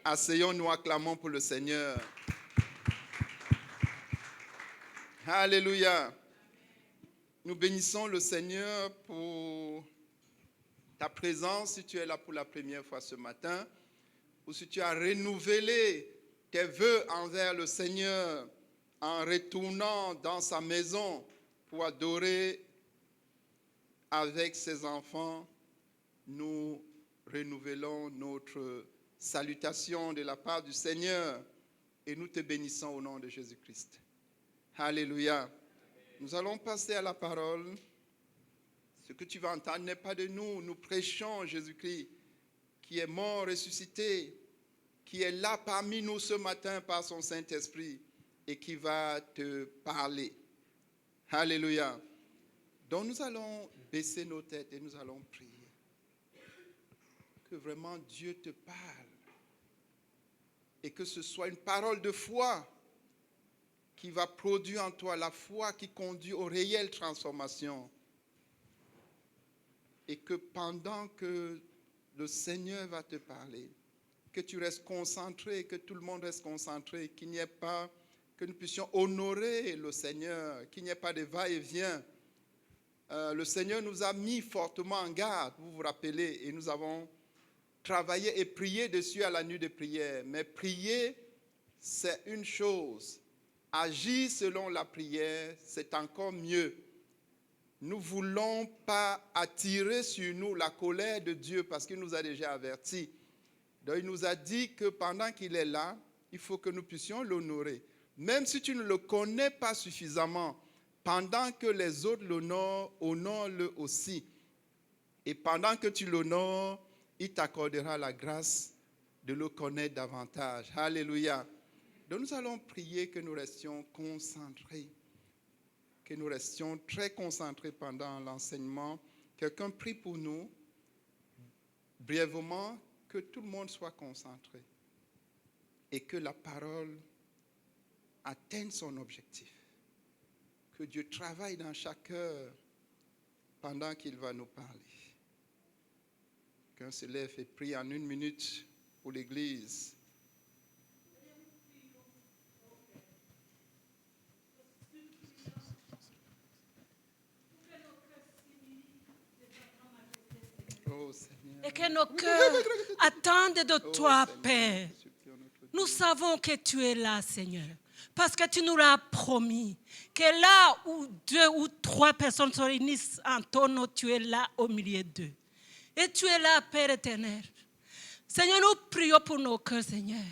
Asseyons-nous, acclamons pour le Seigneur. Alléluia. Nous bénissons le Seigneur pour ta présence, si tu es là pour la première fois ce matin, ou si tu as renouvelé tes vœux envers le Seigneur en retournant dans sa maison pour adorer avec ses enfants. Nous renouvelons notre salutation de la part du Seigneur et nous te bénissons au nom de Jésus-Christ. Alléluia. Nous allons passer à la parole. Ce que tu vas entendre n'est pas de nous. Nous prêchons Jésus-Christ qui est mort, ressuscité, qui est là parmi nous ce matin par son Saint-Esprit et qui va te parler. Alléluia. Donc nous allons baisser nos têtes et nous allons prier. Que vraiment Dieu te parle et que ce soit une parole de foi qui va produire en toi la foi qui conduit aux réelles transformations. Et que pendant que le Seigneur va te parler, que tu restes concentré, que tout le monde reste concentré, qu'il n'y ait pas, que nous puissions honorer le Seigneur, qu'il n'y ait pas de va-et-vient. Le Seigneur nous a mis fortement en garde, vous vous rappelez, et nous avons travaillé et prié dessus à la nuit de prière. Mais prier, c'est une chose. Agir selon la prière, c'est encore mieux. Nous ne voulons pas attirer sur nous la colère de Dieu parce qu'il nous a déjà avertis. Donc il nous a dit que pendant qu'il est là, il faut que nous puissions l'honorer. Même si tu ne le connais pas suffisamment, pendant que les autres l'honorent, honore-le aussi. Et pendant que tu l'honores, il t'accordera la grâce de le connaître davantage. Alléluia. Donc nous allons prier que nous restions concentrés, que nous restions très concentrés pendant l'enseignement. Quelqu'un prie pour nous, brièvement, que tout le monde soit concentré et que la parole atteigne son objectif. Que Dieu travaille dans chaque heure pendant qu'il va nous parler. Quelqu'un se lève et prie en 1 minute pour l'Église. Oh, Seigneur. Et que nos cœurs attendent de toi, Père. Nous savons que tu es là, Seigneur. Parce que tu nous l'as promis. Que là où 2 ou 3 personnes se réunissent en ton nom, tu es là au milieu d'eux. Et tu es là, Père éternel. Seigneur, nous prions pour nos cœurs, Seigneur.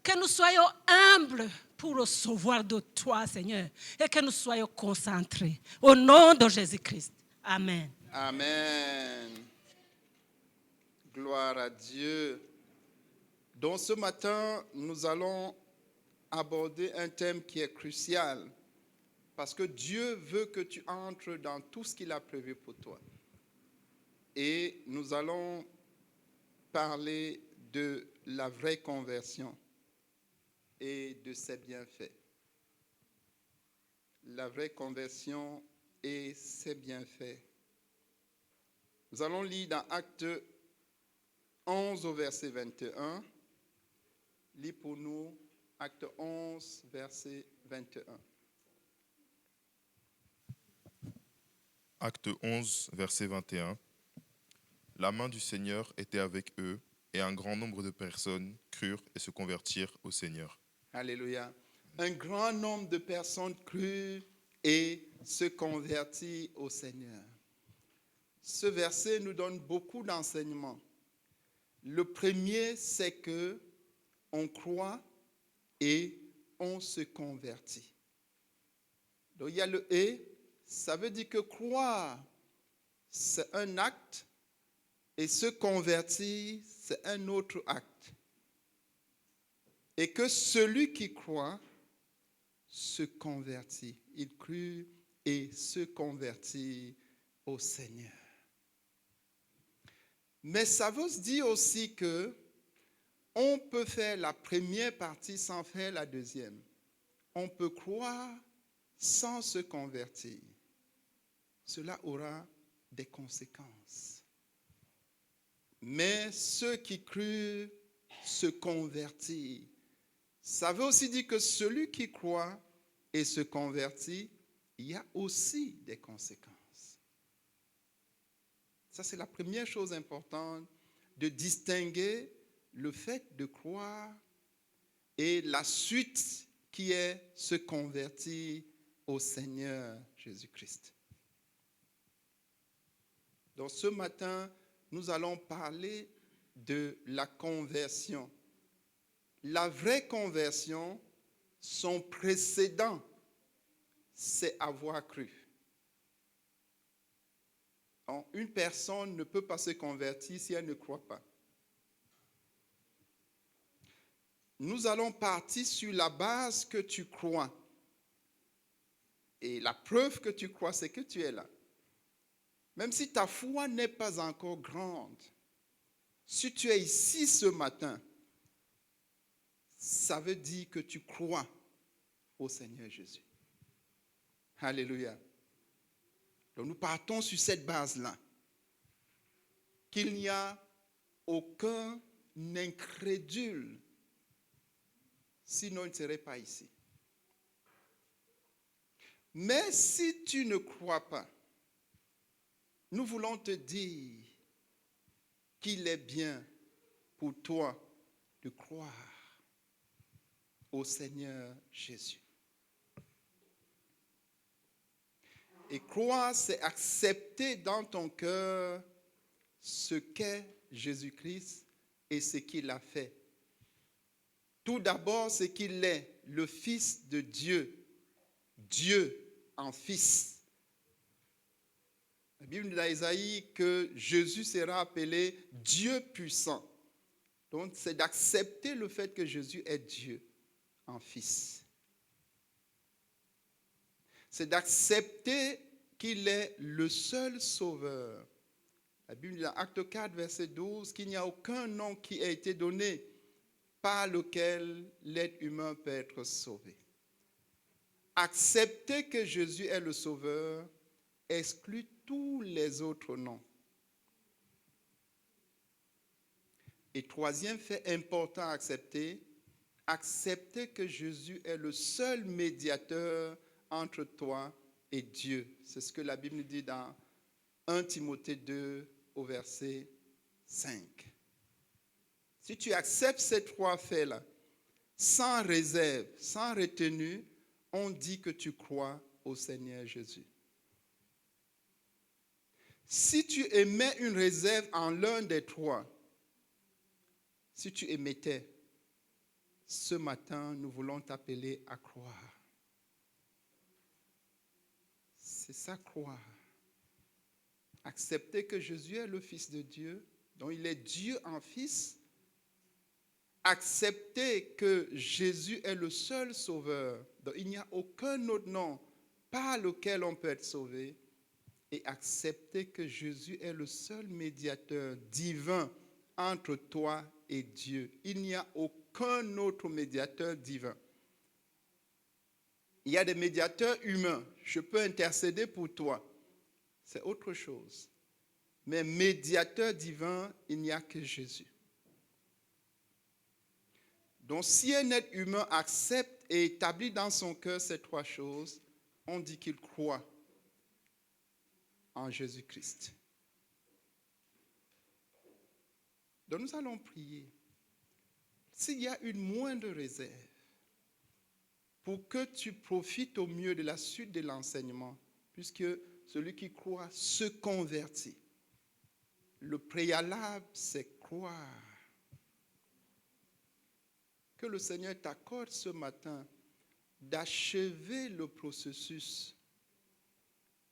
Que nous soyons humbles pour recevoir de toi, Seigneur. Et que nous soyons concentrés. Au nom de Jésus-Christ. Amen. Amen. Gloire à Dieu. Donc ce matin, nous allons aborder un thème qui est crucial. Parce que Dieu veut que tu entres dans tout ce qu'il a prévu pour toi. Et nous allons parler de la vraie conversion et de ses bienfaits. La vraie conversion et ses bienfaits. Nous allons lire dans Actes 11 au verset 21. Lis pour nous Acte 11, verset 21. Acte 11, verset 21. La main du Seigneur était avec eux, et un grand nombre de personnes crurent et se convertirent au Seigneur. Alléluia. Un grand nombre de personnes crurent et se convertirent au Seigneur. Ce verset nous donne beaucoup d'enseignements. Le premier, c'est que on croit et on se convertit. Donc il y a le « et », ça veut dire que croire, c'est un acte, et se convertir, c'est un autre acte. Et que celui qui croit se convertit. Il crut et se convertit au Seigneur. Mais ça veut dire aussi que on peut faire la première partie sans faire la deuxième. On peut croire sans se convertir. Cela aura des conséquences. Mais ceux qui crurent se convertir. Ça veut aussi dire que celui qui croit et se convertit, il y a aussi des conséquences. Ça, c'est la première chose importante, de distinguer le fait de croire et la suite qui est se convertir au Seigneur Jésus-Christ. Donc ce matin, nous allons parler de la conversion. La vraie conversion, son précédent, c'est avoir cru. Donc, une personne ne peut pas se convertir si elle ne croit pas. Nous allons partir sur la base que tu crois. Et la preuve que tu crois, c'est que tu es là. Même si ta foi n'est pas encore grande, si tu es ici ce matin, ça veut dire que tu crois au Seigneur Jésus. Alléluia. Donc nous partons sur cette base-là. Qu'il n'y a aucun incrédule, sinon il ne serait pas ici. Mais si tu ne crois pas, nous voulons te dire qu'il est bien pour toi de croire au Seigneur Jésus. Et croire, c'est accepter dans ton cœur ce qu'est Jésus-Christ et ce qu'il a fait. Tout d'abord, c'est qu'il est le Fils de Dieu, Dieu en Fils. La Bible dit dans Isaïe que Jésus sera appelé Dieu puissant. Donc, c'est d'accepter le fait que Jésus est Dieu en Fils. C'est d'accepter qu'il est le seul sauveur. La Bible dit dans Acte 4, verset 12, qu'il n'y a aucun nom qui a été donné par lequel l'être humain peut être sauvé. Accepter que Jésus est le sauveur exclut tous les autres noms. Et troisième fait important à accepter, accepter que Jésus est le seul médiateur entre toi et Dieu. C'est ce que la Bible dit dans 1 Timothée 2 au verset 5. Si tu acceptes ces trois faits-là, sans réserve, sans retenue, on dit que tu crois au Seigneur Jésus. Si tu émets une réserve en l'un des trois, si tu émettais, ce matin, nous voulons t'appeler à croire. C'est ça, croire. Accepter que Jésus est le Fils de Dieu, donc il est Dieu en Fils. Accepter que Jésus est le seul sauveur, donc il n'y a aucun autre nom par lequel on peut être sauvé. Et accepter que Jésus est le seul médiateur divin entre toi et Dieu. Il n'y a aucun autre médiateur divin. Il y a des médiateurs humains. Je peux intercéder pour toi. C'est autre chose. Mais médiateur divin, il n'y a que Jésus. Donc si un être humain accepte et établit dans son cœur ces trois choses, on dit qu'il croit en Jésus-Christ. Donc nous allons prier. S'il y a une moindre réserve, pour que tu profites au mieux de la suite de l'enseignement, puisque celui qui croit se convertit. Le préalable, c'est croire. Que le Seigneur t'accorde ce matin d'achever le processus.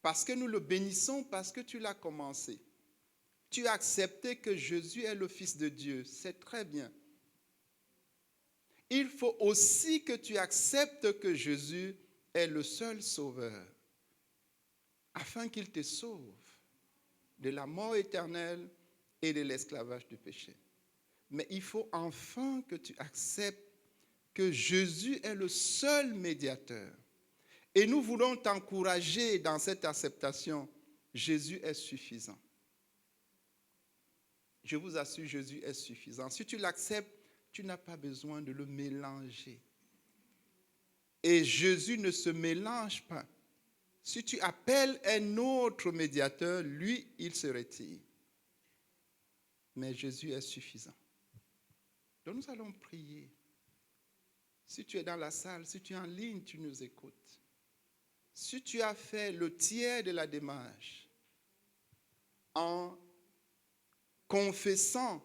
Parce que nous le bénissons, parce que tu l'as commencé. Tu as accepté que Jésus est le Fils de Dieu. C'est très bien. Il faut aussi que tu acceptes que Jésus est le seul sauveur, afin qu'il te sauve de la mort éternelle et de l'esclavage du péché. Mais il faut enfin que tu acceptes que Jésus est le seul médiateur. Et nous voulons t'encourager dans cette acceptation. Jésus est suffisant. Je vous assure, Jésus est suffisant. Si tu l'acceptes, tu n'as pas besoin de le mélanger. Et Jésus ne se mélange pas. Si tu appelles un autre médiateur, lui, il se retire. Mais Jésus est suffisant. Donc nous allons prier. Si tu es dans la salle, si tu es en ligne, tu nous écoutes. Si tu as fait le tiers de la démarche en confessant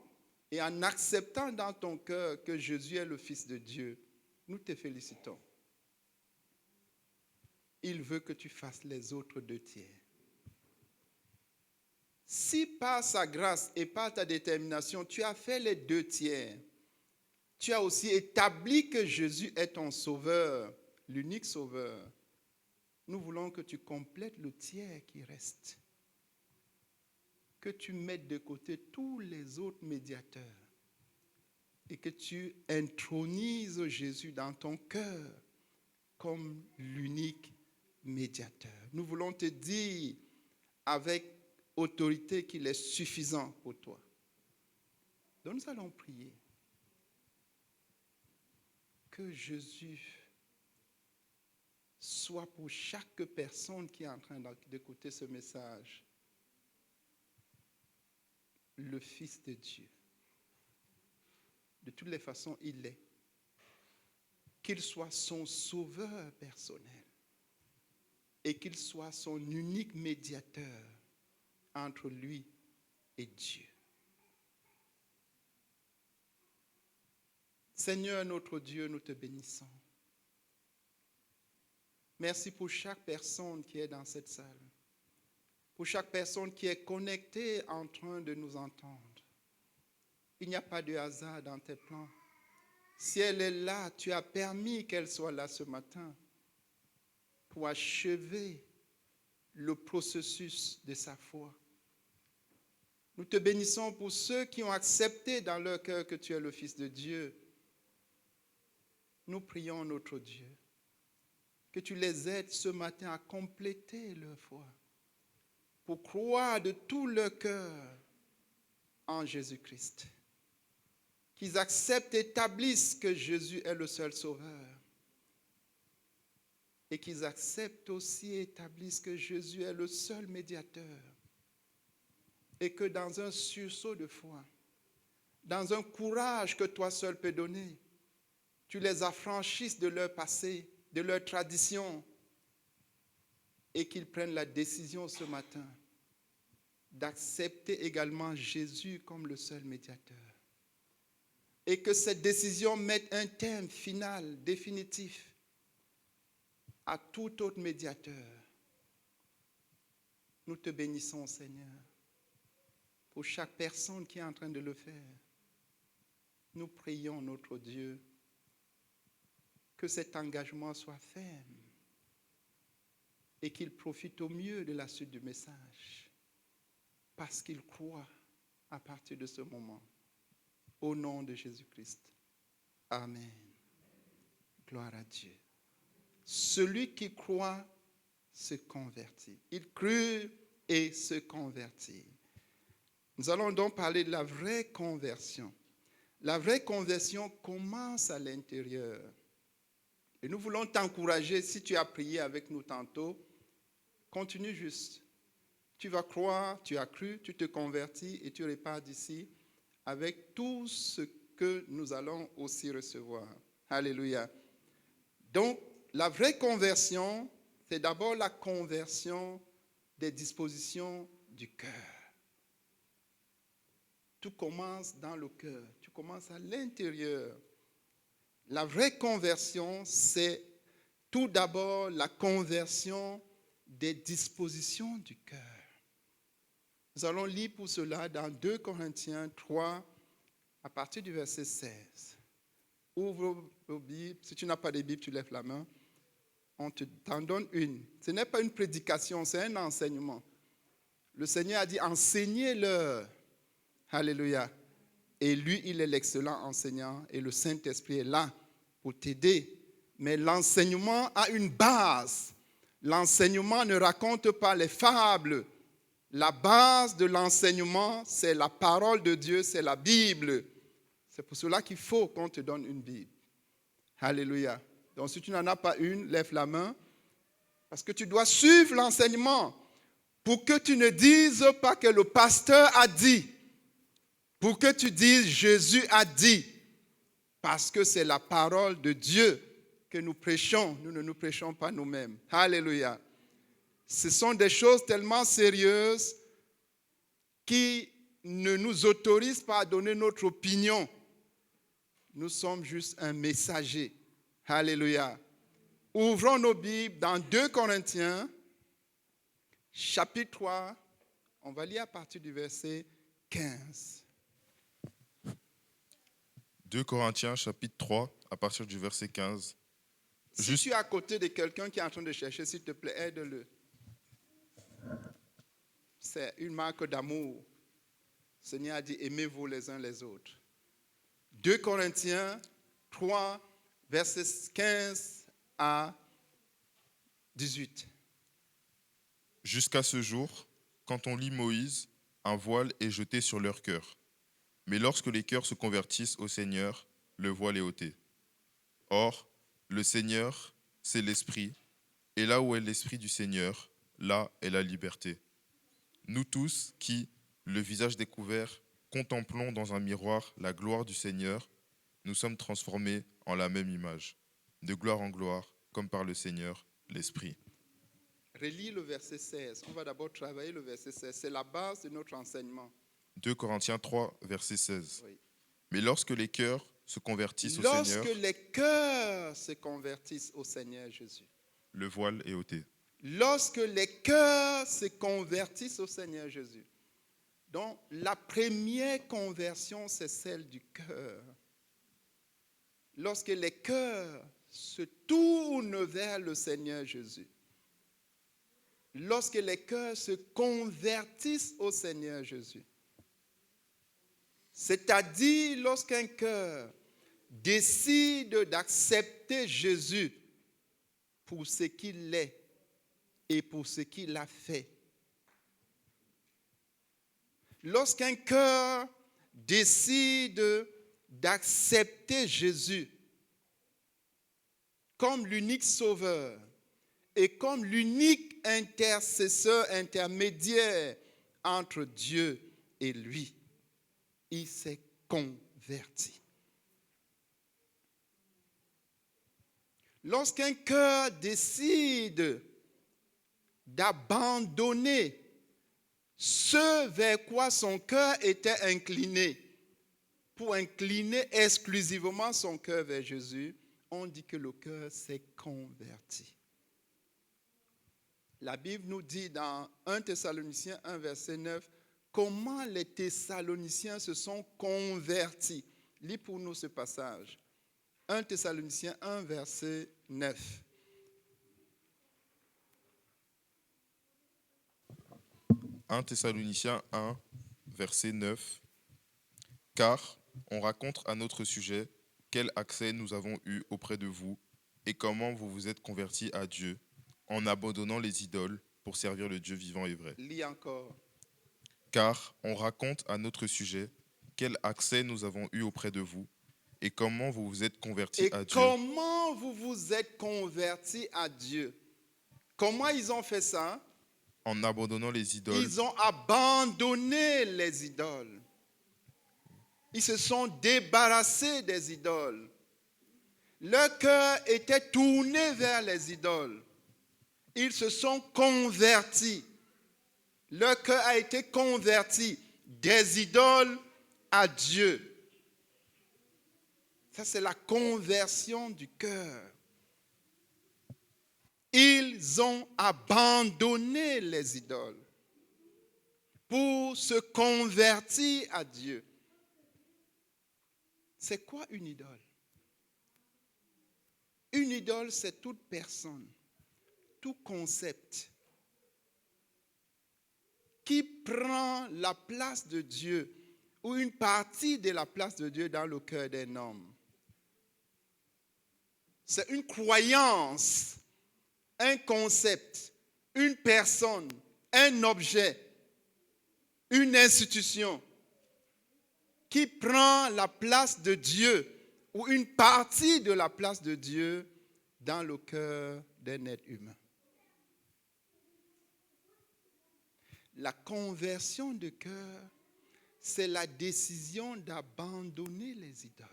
et en acceptant dans ton cœur que Jésus est le Fils de Dieu, nous te félicitons. Il veut que tu fasses les autres 2 tiers. Si par sa grâce et par ta détermination, tu as fait les 2 tiers, tu as aussi établi que Jésus est ton sauveur, l'unique sauveur, nous voulons que tu complètes le tiers qui reste. Que tu mettes de côté tous les autres médiateurs et que tu intronises Jésus dans ton cœur comme l'unique médiateur. Nous voulons te dire avec autorité qu'il est suffisant pour toi. Donc nous allons prier que Jésus soit pour chaque personne qui est en train d'écouter ce message le Fils de Dieu. De toutes les façons, il l'est. Qu'il soit son sauveur personnel et qu'il soit son unique médiateur entre lui et Dieu. Seigneur notre Dieu, nous te bénissons. Merci pour chaque personne qui est dans cette salle, pour chaque personne qui est connectée en train de nous entendre. Il n'y a pas de hasard dans tes plans. Si elle est là, tu as permis qu'elle soit là ce matin pour achever le processus de sa foi. Nous te bénissons pour ceux qui ont accepté dans leur cœur que tu es le Fils de Dieu. Nous prions notre Dieu que tu les aides ce matin à compléter leur foi pour croire de tout leur cœur en Jésus-Christ. Qu'ils acceptent et établissent que Jésus est le seul sauveur. Et qu'ils acceptent aussi et établissent que Jésus est le seul médiateur. Et que dans un sursaut de foi, dans un courage que toi seul peux donner, tu les affranchisses de leur passé, de leur tradition, et qu'ils prennent la décision ce matin d'accepter également Jésus comme le seul médiateur. Et que cette décision mette un terme final, définitif, à tout autre médiateur. Nous te bénissons, Seigneur, pour chaque personne qui est en train de le faire. Nous prions, notre Dieu, que cet engagement soit ferme et qu'il profite au mieux de la suite du message, parce qu'il croit à partir de ce moment. Au nom de Jésus-Christ. Amen. Gloire à Dieu. Celui qui croit se convertit. Il crut et se convertit. Nous allons donc parler de la vraie conversion. La vraie conversion commence à l'intérieur. Et nous voulons t'encourager, si tu as prié avec nous tantôt, continue juste. Tu vas croire, tu as cru, tu te convertis et tu repars d'ici avec tout ce que nous allons aussi recevoir. Alléluia. Donc, la vraie conversion, c'est d'abord la conversion des dispositions du cœur. Tout commence dans le cœur, tu commences à l'intérieur. La vraie conversion, c'est tout d'abord la conversion des dispositions du cœur. Nous allons lire pour cela dans 2 Corinthiens 3, à partir du verset 16. Ouvre vos Bibles. Si tu n'as pas de Bible, tu lèves la main. On t'en donne une. Ce n'est pas une prédication, c'est un enseignement. Le Seigneur a dit, enseignez-leur. Alléluia. Et lui, il est l'excellent enseignant et le Saint-Esprit est là pour t'aider. Mais l'enseignement a une base. L'enseignement ne raconte pas les fables. La base de l'enseignement, c'est la parole de Dieu, c'est la Bible. C'est pour cela qu'il faut qu'on te donne une Bible. Alléluia. Donc si tu n'en as pas une, lève la main. Parce que tu dois suivre l'enseignement pour que tu ne dises pas que le pasteur a dit. Pour que tu dises Jésus a dit. Parce que c'est la parole de Dieu que nous prêchons. Nous ne nous prêchons pas nous-mêmes. Alléluia. Ce sont des choses tellement sérieuses qui ne nous autorisent pas à donner notre opinion. Nous sommes juste un messager. Alléluia. Ouvrons nos Bibles dans 2 Corinthiens, chapitre 3. On va lire à partir du verset 15. 2 Corinthiens, chapitre 3, à partir du verset 15. Si tu es à côté de quelqu'un qui est en train de chercher, s'il te plaît, aide-le. C'est une marque d'amour. Le Seigneur a dit, aimez-vous les uns les autres. 2 Corinthiens 3, versets 15 à 18. Jusqu'à ce jour, quand on lit Moïse, un voile est jeté sur leur cœur. Mais lorsque les cœurs se convertissent au Seigneur, le voile est ôté. Or, le Seigneur, c'est l'Esprit, et là où est l'Esprit du Seigneur, là est la liberté. Nous tous qui, le visage découvert, contemplons dans un miroir la gloire du Seigneur, nous sommes transformés en la même image, de gloire en gloire, comme par le Seigneur, l'Esprit. Relis le verset 16. On va d'abord travailler le verset 16. C'est la base de notre enseignement. 2 Corinthiens 3, verset 16. Oui. Mais lorsque les cœurs se convertissent au Lorsque Seigneur, les cœurs se convertissent au Seigneur Jésus. le voile est ôté. Lorsque les cœurs se convertissent au Seigneur Jésus. Donc, la première conversion, c'est celle du cœur. Lorsque les cœurs se tournent vers le Seigneur Jésus. Lorsque les cœurs se convertissent au Seigneur Jésus. C'est-à-dire lorsqu'un cœur décide d'accepter Jésus pour ce qu'il est et pour ce qu'il a fait. Lorsqu'un cœur décide d'accepter Jésus comme l'unique sauveur et comme l'unique intercesseur, intermédiaire entre Dieu et lui, il s'est converti. Lorsqu'un cœur décide d'abandonner ce vers quoi son cœur était incliné, pour incliner exclusivement son cœur vers Jésus, on dit que le cœur s'est converti. La Bible nous dit dans 1 Thessaloniciens 1, verset 9, comment les Thessaloniciens se sont convertis. Lis pour nous ce passage. 1 Thessaloniciens 1, verset 9. « 1 Thessaloniciens 1, verset 9. Car on raconte à notre sujet quel accès nous avons eu auprès de vous et comment vous vous êtes convertis à Dieu en abandonnant les idoles pour servir le Dieu vivant et vrai. » Lis encore. Car on raconte à notre sujet quel accès nous avons eu auprès de vous et comment vous vous êtes convertis à Dieu. Comment vous vous êtes convertis à Dieu? Comment ils ont fait ça? En abandonnant les idoles. Ils ont abandonné les idoles. Ils se sont débarrassés des idoles. Leur cœur était tourné vers les idoles. Ils se sont convertis. Leur cœur a été converti des idoles à Dieu. Ça, c'est la conversion du cœur. Ils ont abandonné les idoles pour se convertir à Dieu. C'est quoi une idole? Une idole, c'est toute personne, tout concept qui prend la place de Dieu ou une partie de la place de Dieu dans le cœur d'un homme. C'est une croyance, un concept, une personne, un objet, une institution qui prend la place de Dieu ou une partie de la place de Dieu dans le cœur d'un être humain. La conversion de cœur, c'est la décision d'abandonner les idoles.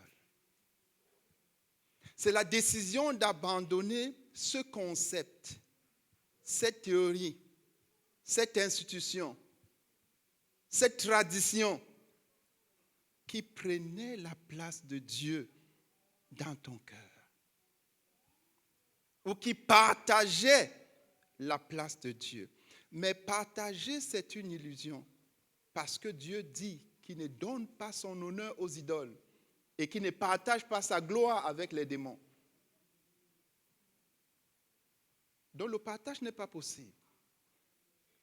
C'est la décision d'abandonner ce concept, cette théorie, cette institution, cette tradition qui prenait la place de Dieu dans ton cœur ou qui partageait la place de Dieu. Mais partager, c'est une illusion parce que Dieu dit qu'il ne donne pas son honneur aux idoles et qu'il ne partage pas sa gloire avec les démons. Donc le partage n'est pas possible.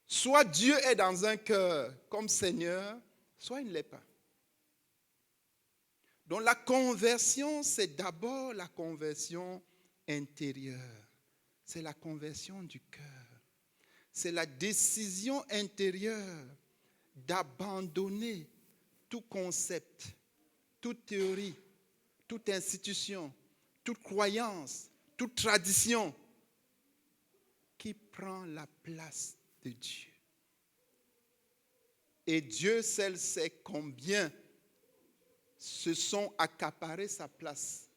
Soit Dieu est dans un cœur comme Seigneur, soit il ne l'est pas. Donc la conversion, c'est d'abord la conversion intérieure. C'est la conversion du cœur. C'est la décision intérieure d'abandonner tout concept, toute théorie, toute institution, toute croyance, toute tradition qui prend la place de Dieu. Et Dieu seul sait combien se sont accaparés sa place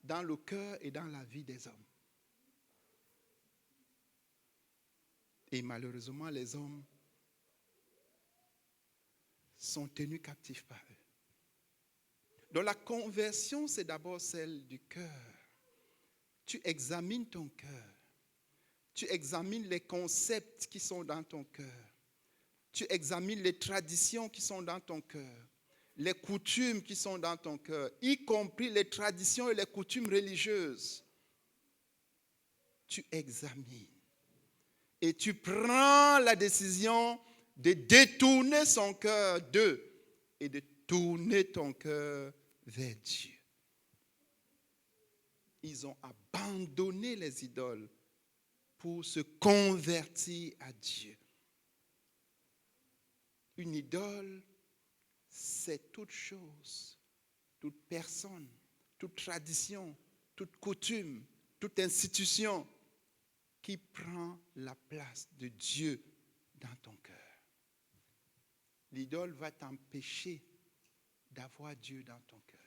dans le cœur et dans la vie des hommes. Et malheureusement, les hommes sont tenus captifs par eux. Donc la conversion, c'est d'abord celle du cœur. Tu examines ton cœur. Tu examines les concepts qui sont dans ton cœur. Tu examines les traditions qui sont dans ton cœur. Les coutumes qui sont dans ton cœur, y compris les traditions et les coutumes religieuses. Tu examines. Et tu prends la décision de détourner son cœur d'eux et de tourner ton cœur vers Dieu. Ils ont abandonné les idoles pour se convertir à Dieu. Une idole, c'est toute chose, toute personne, toute tradition, toute coutume, toute institution qui prend la place de Dieu dans ton cœur. L'idole va t'empêcher d'avoir Dieu dans ton cœur.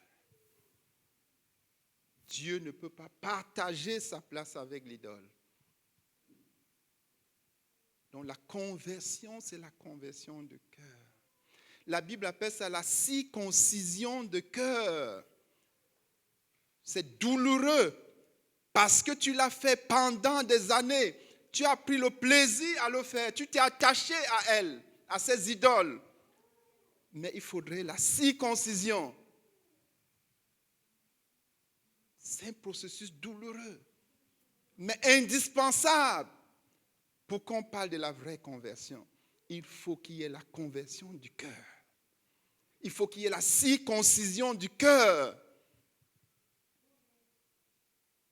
Dieu ne peut pas partager sa place avec l'idole. Donc la conversion, c'est la conversion de cœur. La Bible appelle ça la circoncision de cœur. C'est douloureux parce que tu l'as fait pendant des années. Tu as pris le plaisir à le faire. Tu t'es attaché à elle, à ces idoles. Mais il faudrait la circoncision. C'est un processus douloureux, mais indispensable pour qu'on parle de la vraie conversion. Il faut qu'il y ait la conversion du cœur. Il faut qu'il y ait la circoncision du cœur.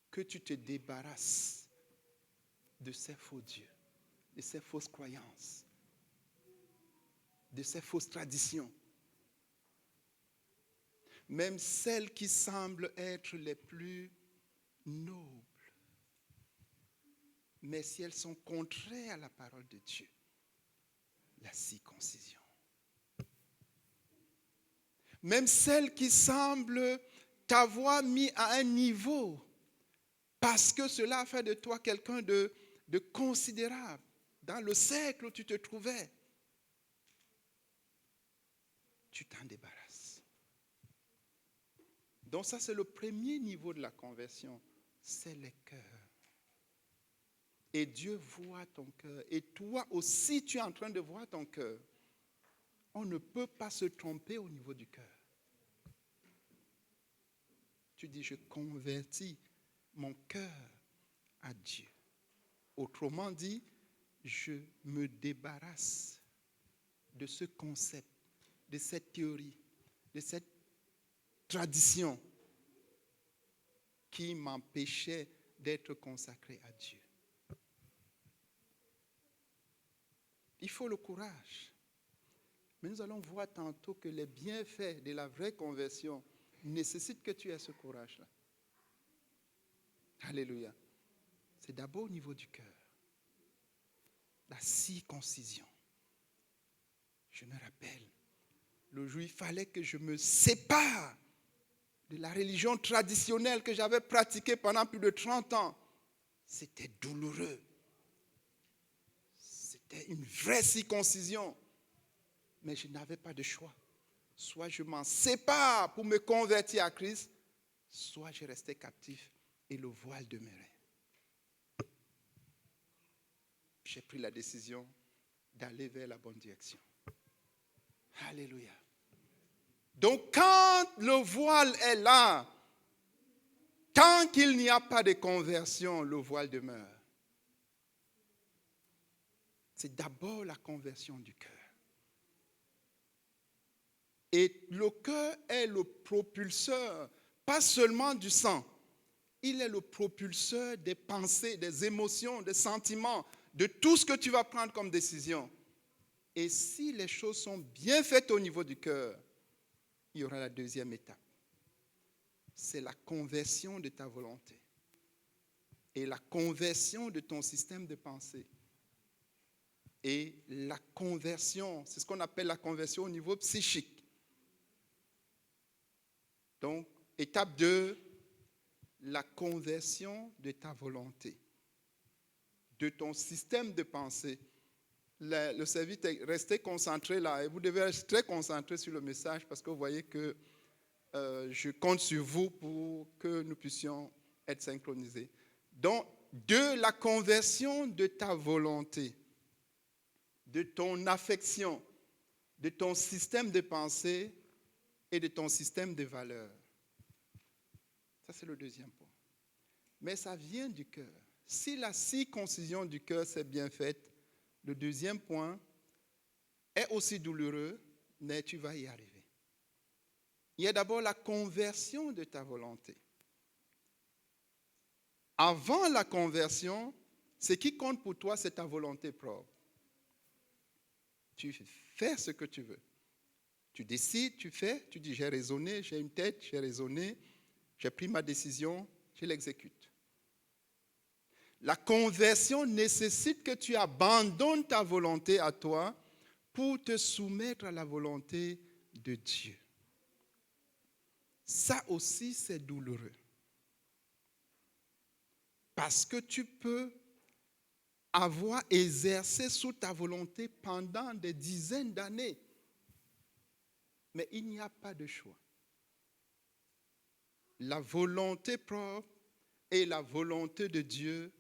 Que tu te débarrasses de ces faux dieux, de ces fausses croyances, de ces fausses traditions. Même celles qui semblent être les plus nobles. Mais si elles sont contraires à la parole de Dieu, la circoncision. Même celles qui semblent t'avoir mis à un niveau parce que cela a fait de toi quelqu'un de considérable dans le cercle où tu te trouvais. Tu t'en débarrasses. Donc ça, c'est le premier niveau de la conversion. C'est le cœur. Et Dieu voit ton cœur. Et toi aussi, tu es en train de voir ton cœur. On ne peut pas se tromper au niveau du cœur. Tu dis, je convertis mon cœur à Dieu. Autrement dit, je me débarrasse de ce concept, de cette théorie, de cette tradition qui m'empêchait d'être consacré à Dieu. Il faut le courage. Mais nous allons voir tantôt que les bienfaits de la vraie conversion nécessitent que tu aies ce courage-là. Alléluia. C'est d'abord au niveau du cœur. La circoncision. Je me rappelle, le jour où il fallait que je me sépare de la religion traditionnelle que j'avais pratiquée pendant plus de 30 ans. C'était douloureux. C'était une vraie circoncision. Mais je n'avais pas de choix. Soit je m'en sépare pour me convertir à Christ, soit je restais captif et le voile demeurait. J'ai pris la décision d'aller vers la bonne direction. Alléluia. Donc quand le voile est là, tant qu'il n'y a pas de conversion, le voile demeure. C'est d'abord la conversion du cœur. Et le cœur est le propulseur, pas seulement du sang. Il est le propulseur des pensées, des émotions, des sentiments, de tout ce que tu vas prendre comme décision. Et si les choses sont bien faites au niveau du cœur, il y aura la deuxième étape. C'est la conversion de ta volonté et la conversion de ton système de pensée. Et la conversion, c'est ce qu'on appelle la conversion au niveau psychique. Donc, étape 2, la conversion de ta volonté, de ton système de pensée. Le service est resté concentré là et vous devez être très concentré sur le message parce que vous voyez que je compte sur vous pour que nous puissions être synchronisés. Donc, 2, la conversion de ta volonté, de ton affection, de ton système de pensée et de ton système de valeurs. Ça, c'est le deuxième point. Mais ça vient du cœur. Si la circoncision du cœur s'est bien faite, le deuxième point est aussi douloureux, mais tu vas y arriver. Il y a d'abord la conversion de ta volonté. Avant la conversion, ce qui compte pour toi, c'est ta volonté propre. Tu fais ce que tu veux. Tu décides, tu fais, tu dis j'ai raisonné, j'ai une tête, j'ai raisonné, j'ai pris ma décision, je l'exécute. La conversion nécessite que tu abandonnes ta volonté à toi pour te soumettre à la volonté de Dieu. Ça aussi, c'est douloureux. Parce que tu peux avoir exercé sous ta volonté pendant des dizaines d'années. Mais il n'y a pas de choix. La volonté propre et la volonté de Dieu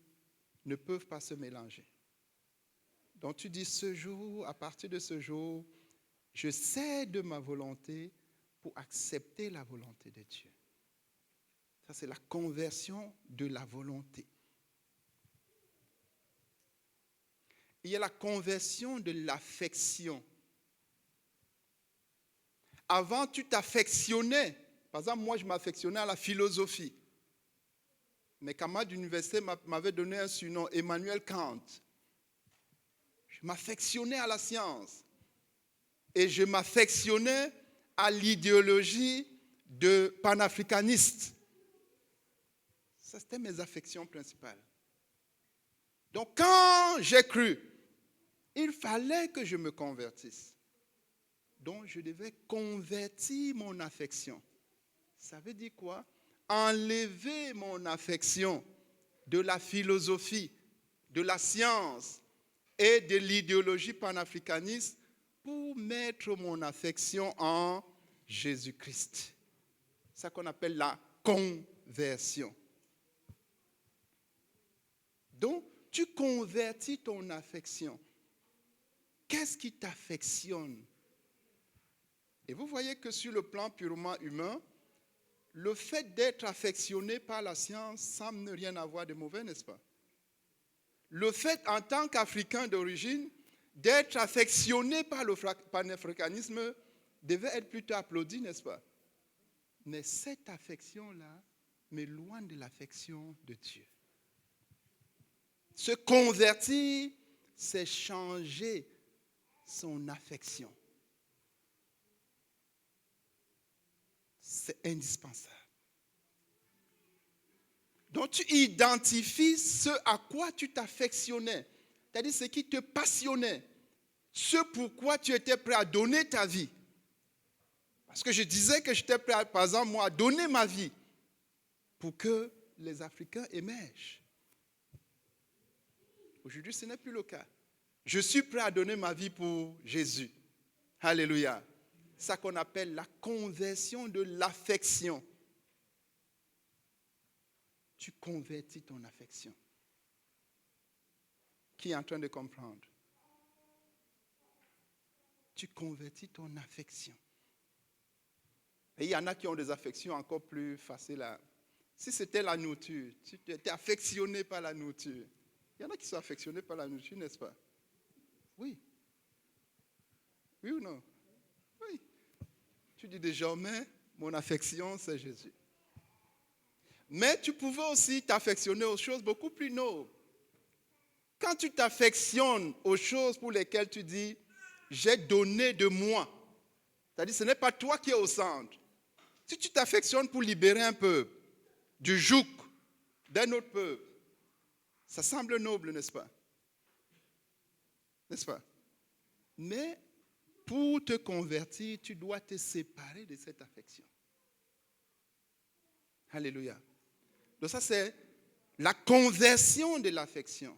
ne peuvent pas se mélanger. Donc tu dis ce jour, à partir de ce jour, je cède ma volonté pour accepter la volonté de Dieu. Ça, c'est la conversion de la volonté. Il y a la conversion de l'affection. Avant, tu t'affectionnais. Par exemple, moi, je m'affectionnais à la philosophie. Mes camarades d'université m'avaient donné un surnom, Emmanuel Kant. Je m'affectionnais à la science. Et je m'affectionnais à l'idéologie de panafricaniste. Ça, c'était mes affections principales. Donc, quand j'ai cru, il fallait que je me convertisse. Donc, je devais convertir mon affection. Ça veut dire quoi? Enlever mon affection de la philosophie, de la science et de l'idéologie panafricaniste pour mettre mon affection en Jésus-Christ. C'est ça qu'on appelle la conversion. Donc, tu convertis ton affection. Qu'est-ce qui t'affectionne? Et vous voyez que sur le plan purement humain, le fait d'être affectionné par la science semble ne rien avoir de mauvais, n'est-ce pas? Le fait, en tant qu'Africain d'origine, d'être affectionné par le panafricanisme devait être plutôt applaudi, n'est-ce pas? Mais cette affection-là m'éloigne de l'affection de Dieu. Se convertir, c'est changer son affection. C'est indispensable. Donc tu identifies ce à quoi tu t'affectionnais, c'est-à-dire ce qui te passionnait, ce pourquoi tu étais prêt à donner ta vie. Parce que je disais que j'étais prêt, par exemple, moi, à donner ma vie pour que les Africains émergent. Aujourd'hui, ce n'est plus le cas. Je suis prêt à donner ma vie pour Jésus. Alléluia. C'est ça qu'on appelle la conversion de l'affection. Tu convertis ton affection. Qui est en train de comprendre? Tu convertis ton affection. Et il y en a qui ont des affections encore plus faciles à... Si c'était la nourriture, tu étais affectionné par la nourriture. Il y en a qui sont affectionnés par la nourriture, n'est-ce pas? Oui. Oui ou non? Oui. Tu dis désormais, mon affection, c'est Jésus. Mais tu pouvais aussi t'affectionner aux choses beaucoup plus nobles. Quand tu t'affectionnes aux choses pour lesquelles tu dis, j'ai donné de moi, c'est-à-dire ce n'est pas toi qui es au centre. Si tu t'affectionnes pour libérer un peuple du joug d'un autre peuple, ça semble noble, n'est-ce pas? N'est-ce pas? Mais pour te convertir, tu dois te séparer de cette affection. Alléluia. Donc ça, c'est la conversion de l'affection.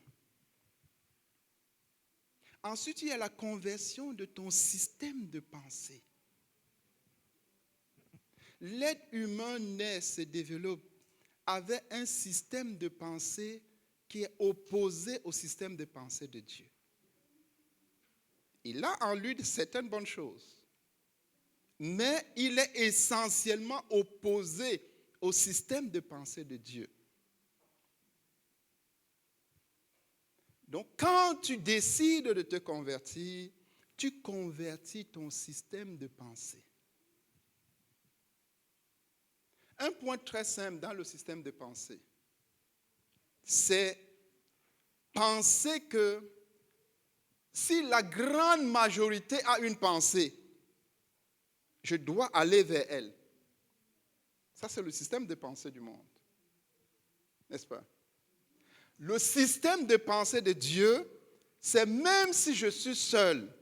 Ensuite, il y a la conversion de ton système de pensée. L'être humain naît, se développe avec un système de pensée qui est opposé au système de pensée de Dieu. Il a en lui certaines bonnes choses, mais il est essentiellement opposé au système de pensée de Dieu. Donc, quand tu décides de te convertir, tu convertis ton système de pensée. Un point très simple dans le système de pensée, c'est penser que si la grande majorité a une pensée, je dois aller vers elle. Ça, c'est le système de pensée du monde. N'est-ce pas? Le système de pensée de Dieu, c'est même si je suis seul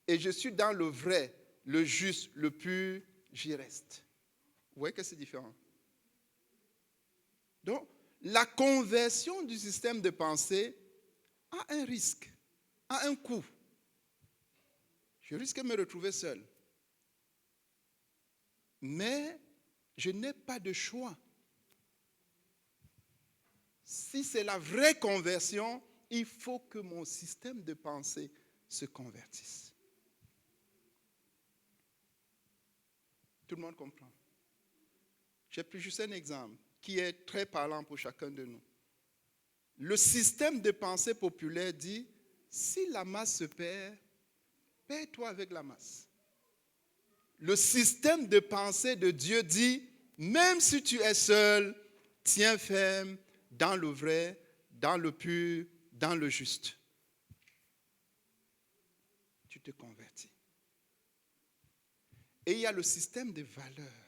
et je suis dans le vrai, le juste, le pur, j'y reste. Vous voyez que c'est différent. Donc, la conversion du système de pensée a un risque, a un coût. Je risque de me retrouver seul. Mais je n'ai pas de choix. Si c'est la vraie conversion, il faut que mon système de pensée se convertisse. Tout le monde comprend. J'ai pris juste un exemple qui est très parlant pour chacun de nous. Le système de pensée populaire dit, si la masse se perd, perds-toi avec la masse. Le système de pensée de Dieu dit, même si tu es seul, tiens ferme dans le vrai, dans le pur, dans le juste. Tu te convertis. Et il y a le système des valeurs.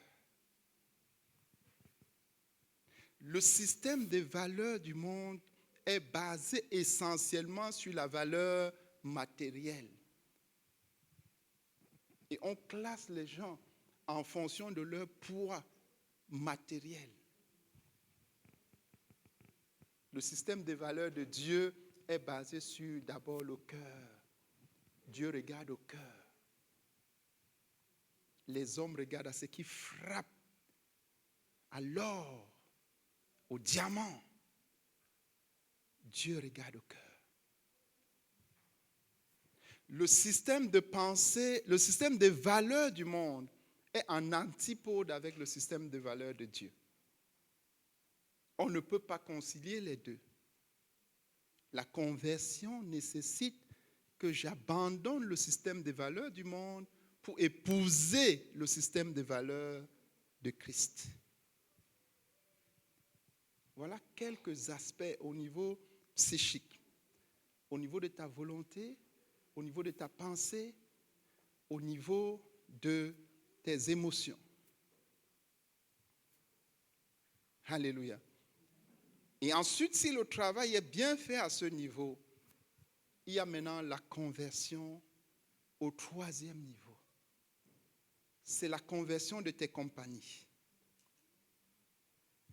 Le système des valeurs du monde est basé essentiellement sur la valeur matérielle. Et on classe les gens en fonction de leur poids matériel. Le système des valeurs de Dieu est basé sur d'abord le cœur. Dieu regarde au cœur. Les hommes regardent à ce qui frappe, à l'or, au diamant. Dieu regarde au cœur. Le système de pensée, le système des valeurs du monde est en antipode avec le système de valeurs de Dieu. On ne peut pas concilier les deux. La conversion nécessite que j'abandonne le système des valeurs du monde pour épouser le système des valeurs de Christ. Voilà quelques aspects au niveau psychique, au niveau de ta volonté, au niveau de ta pensée, au niveau de tes émotions. Alléluia. Et ensuite, si le travail est bien fait à ce niveau, il y a maintenant la conversion au 3e niveau. C'est la conversion de tes compagnies.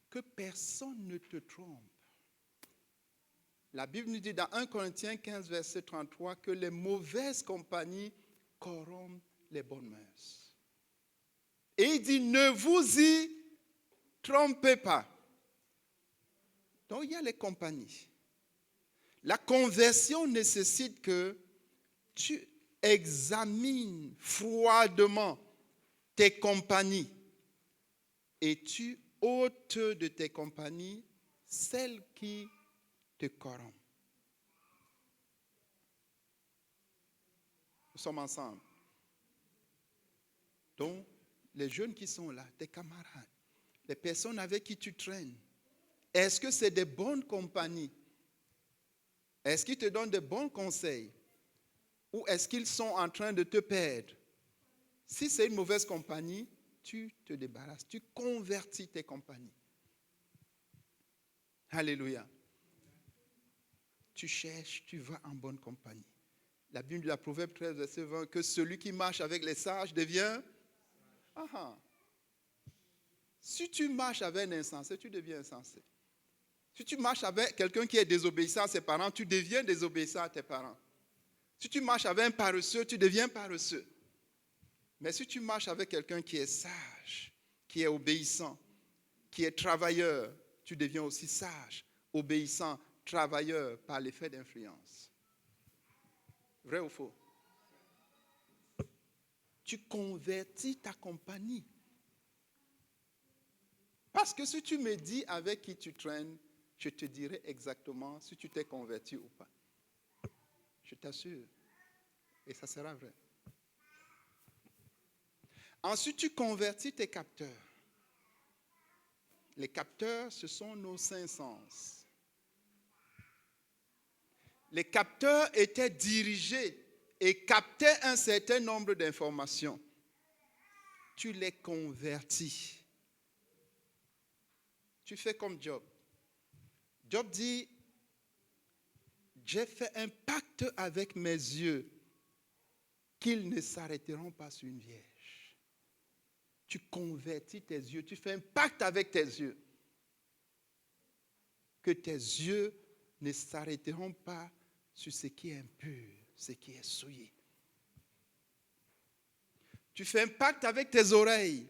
Que personne ne te trompe. La Bible nous dit dans 1 Corinthiens 15, verset 33, que les mauvaises compagnies corrompent les bonnes mœurs. Et il dit, ne vous y trompez pas. Donc il y a les compagnies. La conversion nécessite que tu examines froidement tes compagnies et tu ôtes de tes compagnies celles qui te corrompent. Nous sommes ensemble. Donc, les jeunes qui sont là, tes camarades, les personnes avec qui tu traînes, est-ce que c'est des bonnes compagnies? Est-ce qu'ils te donnent de bons conseils? Ou est-ce qu'ils sont en train de te perdre? Si c'est une mauvaise compagnie, tu te débarrasses, tu convertis tes compagnies. Alléluia. Tu cherches, tu vas en bonne compagnie. La Bible de la Proverbe 13, verset 20, que celui qui marche avec les sages devient... Si tu marches avec un insensé, tu deviens insensé. Si tu marches avec quelqu'un qui est désobéissant à ses parents, tu deviens désobéissant à tes parents. Si tu marches avec un paresseux, tu deviens paresseux. Mais si tu marches avec quelqu'un qui est sage, qui est obéissant, qui est travailleur, tu deviens aussi sage, obéissant, travailleur par l'effet d'influence. Vrai ou faux? Tu convertis ta compagnie. Parce que si tu me dis avec qui tu traînes, je te dirai exactement si tu t'es converti ou pas. Je t'assure. Et ça sera vrai. Ensuite, tu convertis tes capteurs. Les capteurs, ce sont nos 5 sens. Les capteurs étaient dirigés et captaient un certain nombre d'informations. Tu les convertis. Tu fais comme Job. Job dit, j'ai fait un pacte avec mes yeux qu'ils ne s'arrêteront pas sur une vierge. Tu convertis tes yeux, tu fais un pacte avec tes yeux. Que tes yeux ne s'arrêteront pas sur ce qui est impur, ce qui est souillé. Tu fais un pacte avec tes oreilles,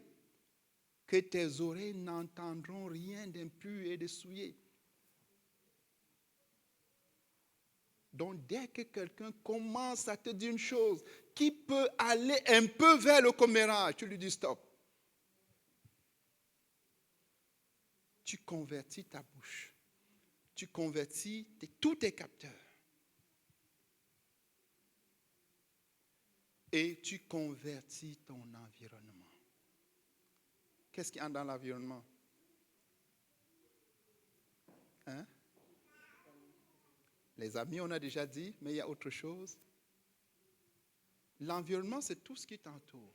que tes oreilles n'entendront rien d'impur et de souillé. Donc, dès que quelqu'un commence à te dire une chose qui peut aller un peu vers le commérage, tu lui dis stop. Tu convertis ta bouche. Tu convertis tous tes capteurs. Et tu convertis ton environnement. Qu'est-ce qu'il y a dans l'environnement? Hein? Les amis, on a déjà dit, mais il y a autre chose. L'environnement, c'est tout ce qui t'entoure.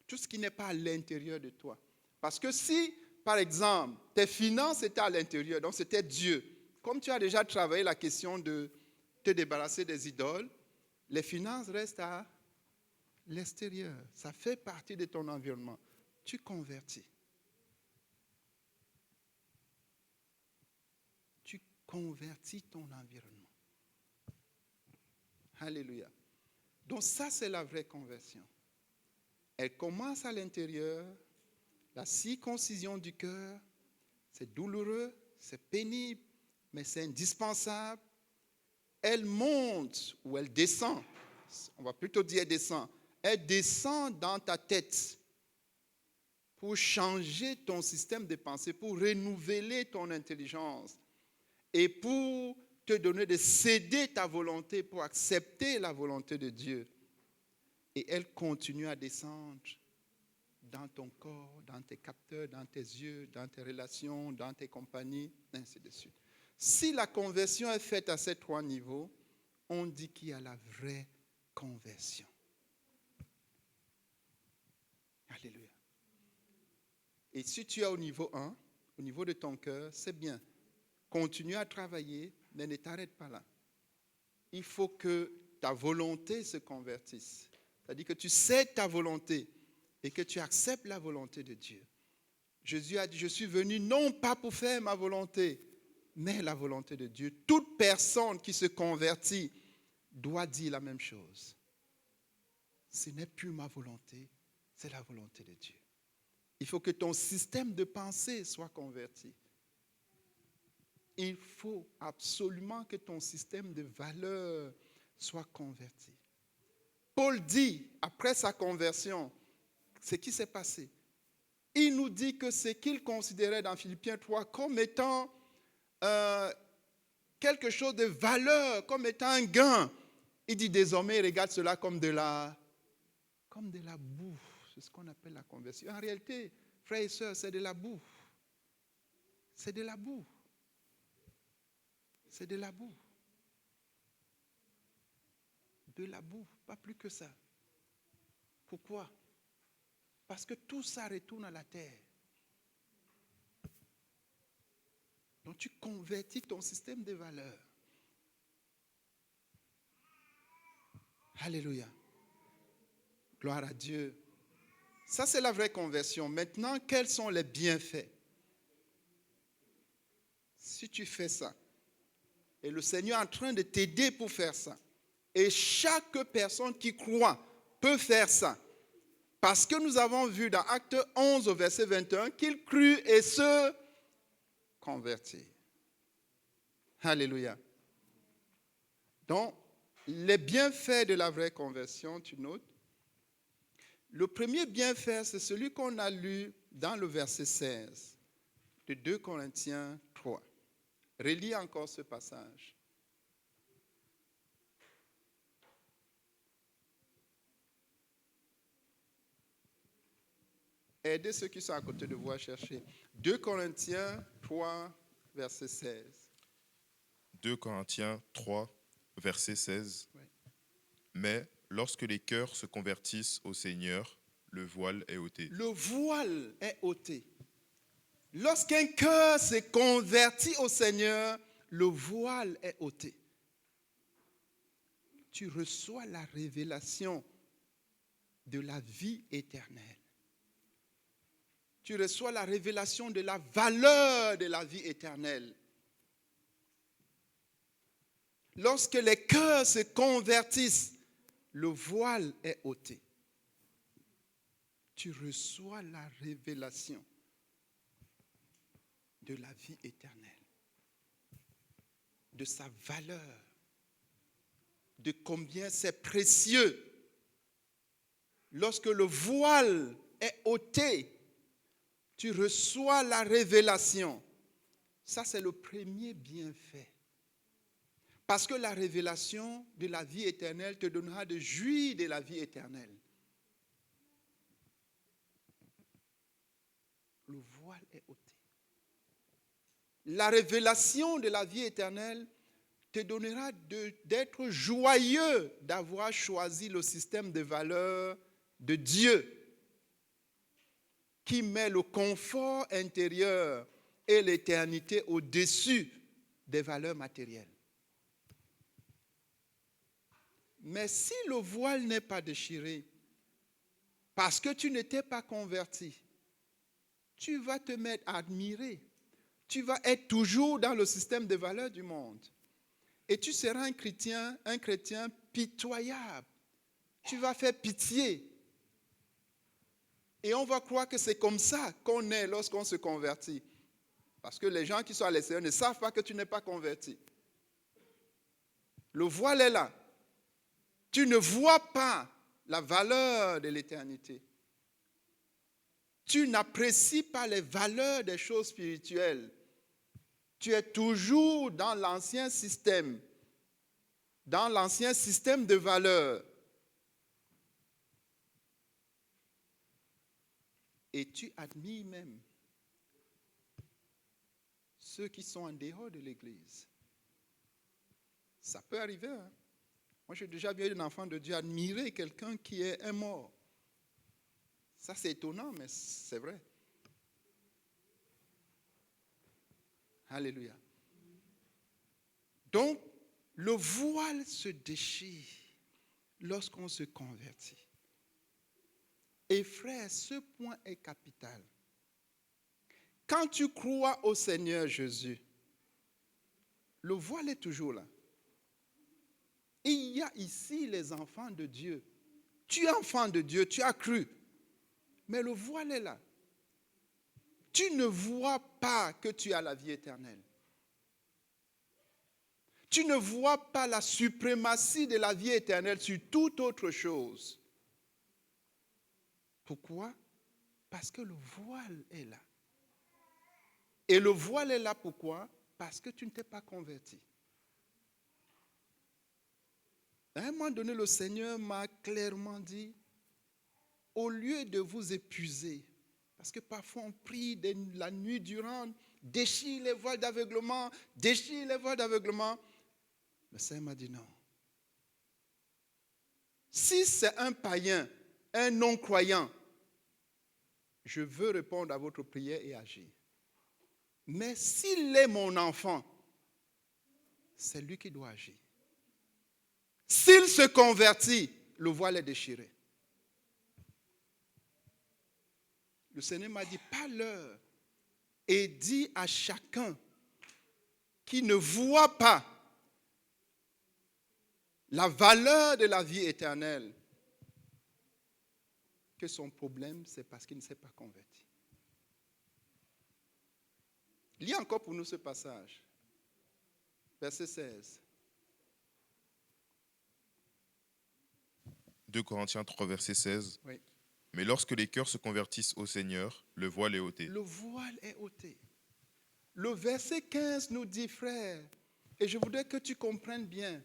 Tout ce qui n'est pas à l'intérieur de toi. Parce que si, par exemple, tes finances étaient à l'intérieur, donc c'était Dieu. Comme tu as déjà travaillé la question de te débarrasser des idoles, les finances restent à l'extérieur. Ça fait partie de ton environnement. Tu convertis. Tu convertis ton environnement. Alléluia. Donc ça, c'est la vraie conversion. Elle commence à l'intérieur, la circoncision du cœur. C'est douloureux, c'est pénible, mais c'est indispensable. Elle monte ou elle descend. On va plutôt dire descend. Elle descend dans ta tête pour changer ton système de pensée, pour renouveler ton intelligence et pour te donner de céder ta volonté pour accepter la volonté de Dieu. Et elle continue à descendre dans ton corps, dans tes capteurs, dans tes yeux, dans tes relations, dans tes compagnies, ainsi de suite. Si la conversion est faite à ces 3 niveaux, on dit qu'il y a la vraie conversion. Alléluia. Et si tu es au niveau 1, au niveau de ton cœur, c'est bien. Continue à travailler, mais ne t'arrête pas là. Il faut que ta volonté se convertisse. C'est-à-dire que tu cèdes ta volonté et que tu acceptes la volonté de Dieu. Jésus a dit, je suis venu non pas pour faire ma volonté, mais la volonté de Dieu. Toute personne qui se convertit doit dire la même chose. Ce n'est plus ma volonté, c'est la volonté de Dieu. Il faut que ton système de pensée soit converti. Il faut absolument que ton système de valeurs soit converti. Paul dit, après sa conversion, ce qui s'est passé. Il nous dit que ce qu'il considérait dans Philippiens 3 comme étant quelque chose de valeur, comme étant un gain, il dit désormais, il regarde cela comme de la boue. C'est ce qu'on appelle la conversion. En réalité, frères et sœurs, c'est de la boue. C'est de la boue. C'est de la boue. De la boue, pas plus que ça. Pourquoi? Parce que tout ça retourne à la terre. Donc tu convertis ton système de valeurs. Alléluia. Gloire à Dieu. Ça, c'est la vraie conversion. Maintenant, quels sont les bienfaits? Si tu fais ça, et le Seigneur est en train de t'aider pour faire ça, et chaque personne qui croit peut faire ça, parce que nous avons vu dans Acte 11 au verset 21 qu'il crut et se convertit. Alléluia. Donc, les bienfaits de la vraie conversion, tu notes. Le premier bienfait, c'est celui qu'on a lu dans le verset 16 de 2 Corinthiens 3. Relis encore ce passage. Aidez ceux qui sont à côté de vous à chercher. 2 Corinthiens 3, verset 16. 2 Corinthiens 3, verset 16. Oui. Mais lorsque les cœurs se convertissent au Seigneur, le voile est ôté. Le voile est ôté. Lorsqu'un cœur se convertit au Seigneur, le voile est ôté. Tu reçois la révélation de la vie éternelle. Tu reçois la révélation de la valeur de la vie éternelle. Lorsque les cœurs se convertissent, le voile est ôté. Tu reçois la révélation de la vie éternelle, de sa valeur, de combien c'est précieux. Lorsque le voile est ôté, tu reçois la révélation. Ça, c'est le premier bienfait. Parce que la révélation de la vie éternelle te donnera de jouir de la vie éternelle. Le voile est ôté. La révélation de la vie éternelle te donnera d'être joyeux d'avoir choisi le système de valeurs de Dieu qui met le confort intérieur et l'éternité au-dessus des valeurs matérielles. Mais si le voile n'est pas déchiré, parce que tu n'étais pas converti, tu vas te mettre à admirer. Tu vas être toujours dans le système de valeurs du monde. Et tu seras un chrétien pitoyable. Tu vas faire pitié. Et on va croire que c'est comme ça qu'on est lorsqu'on se convertit. Parce que les gens qui sont à l'extérieur ne savent pas que tu n'es pas converti. Le voile est là. Tu ne vois pas la valeur de l'éternité. Tu n'apprécies pas les valeurs des choses spirituelles. Tu es toujours dans l'ancien système de valeurs. Et tu admires même ceux qui sont en dehors de l'Église. Ça peut arriver. Hein? Moi, j'ai déjà vu un enfant de Dieu admirer quelqu'un qui est un mort. Ça, c'est étonnant, mais c'est vrai. Alléluia. Donc, le voile se déchire lorsqu'on se convertit. Et frère, ce point est capital. Quand tu crois au Seigneur Jésus, le voile est toujours là. Il y a ici les enfants de Dieu. Tu es enfant de Dieu, tu as cru. Mais le voile est là. Tu ne vois pas que tu as la vie éternelle. Tu ne vois pas la suprématie de la vie éternelle sur toute autre chose. Pourquoi? Parce que le voile est là. Et le voile est là pourquoi? Parce que tu ne t'es pas converti. À un moment donné, le Seigneur m'a clairement dit, au lieu de vous épuiser, parce que parfois on prie la nuit durant, déchire les voiles d'aveuglement, déchire les voiles d'aveuglement. Le Seigneur m'a dit non. Si c'est un païen, un non-croyant, je veux répondre à votre prière et agir. Mais s'il est mon enfant, c'est lui qui doit agir. S'il se convertit, le voile est déchiré. Le Seigneur m'a dit, parle-leur et dis à chacun qui ne voit pas la valeur de la vie éternelle que son problème, c'est parce qu'il ne s'est pas converti. Lis encore pour nous ce passage. Verset 16. 2 Corinthiens 3, verset 16. Oui. Mais lorsque les cœurs se convertissent au Seigneur, le voile est ôté. Le voile est ôté. Le verset 15 nous dit, frère, et je voudrais que tu comprennes bien.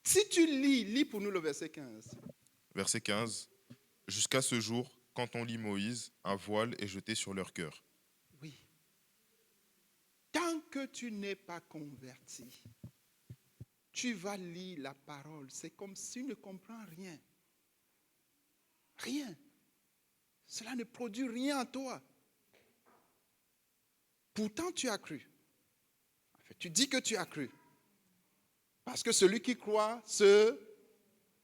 Si tu lis pour nous le verset 15. Verset 15. Jusqu'à ce jour, quand on lit Moïse, un voile est jeté sur leur cœur. Oui. Tant que tu n'es pas converti, tu vas lire la parole. C'est comme si tu ne comprends rien. Rien. Cela ne produit rien en toi. Pourtant, tu as cru. En fait, tu dis que tu as cru. Parce que celui qui croit se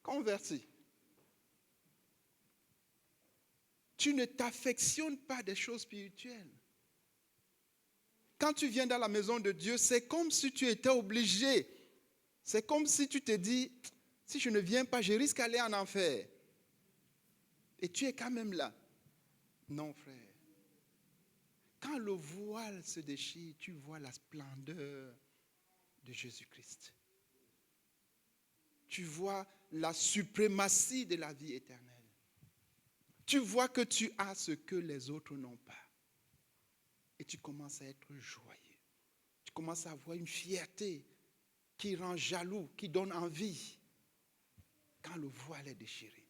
convertit. Tu ne t'affectionnes pas des choses spirituelles. Quand tu viens dans la maison de Dieu, c'est comme si tu étais obligé. C'est comme si tu te dis, si je ne viens pas, je risque d'aller en enfer. Et tu es quand même là. Non, frère. Quand le voile se déchire, tu vois la splendeur de Jésus-Christ. Tu vois la suprématie de la vie éternelle. Tu vois que tu as ce que les autres n'ont pas. Et tu commences à être joyeux. Tu commences à avoir une fierté qui rend jaloux, qui donne envie. Quand le voile est déchiré.